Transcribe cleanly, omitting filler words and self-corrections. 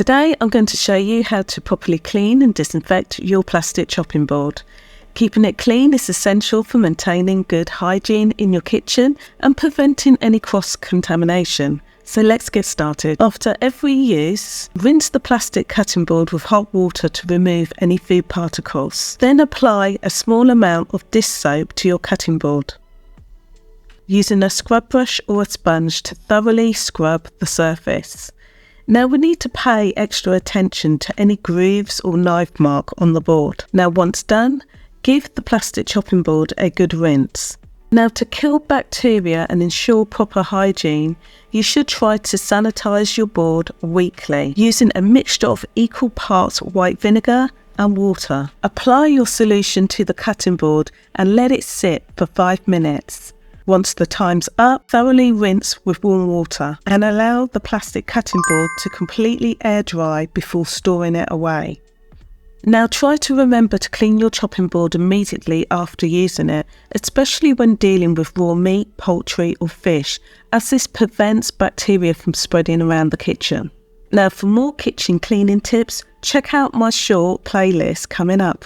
Today I'm going to show you how to properly clean and disinfect your plastic chopping board. Keeping it clean is essential for maintaining good hygiene in your kitchen and preventing any cross-contamination. So let's get started. After every use, rinse the plastic cutting board with hot water to remove any food particles. Then apply a small amount of dish soap to your cutting board, using a scrub brush or a sponge to thoroughly scrub the surface. Now we need to pay extra attention to any grooves or knife mark on the board. Now once done, give the plastic chopping board a good rinse. Now to kill bacteria and ensure proper hygiene, you should try to sanitize your board weekly using a mixture of equal parts white vinegar and water. Apply your solution to the cutting board and let it sit for 5 minutes. Once the time's up, thoroughly rinse with warm water and allow the plastic cutting board to completely air dry before storing it away. Now try to remember to clean your chopping board immediately after using it, especially when dealing with raw meat, poultry or fish, as this prevents bacteria from spreading around the kitchen. Now for more kitchen cleaning tips, check out my short playlist coming up.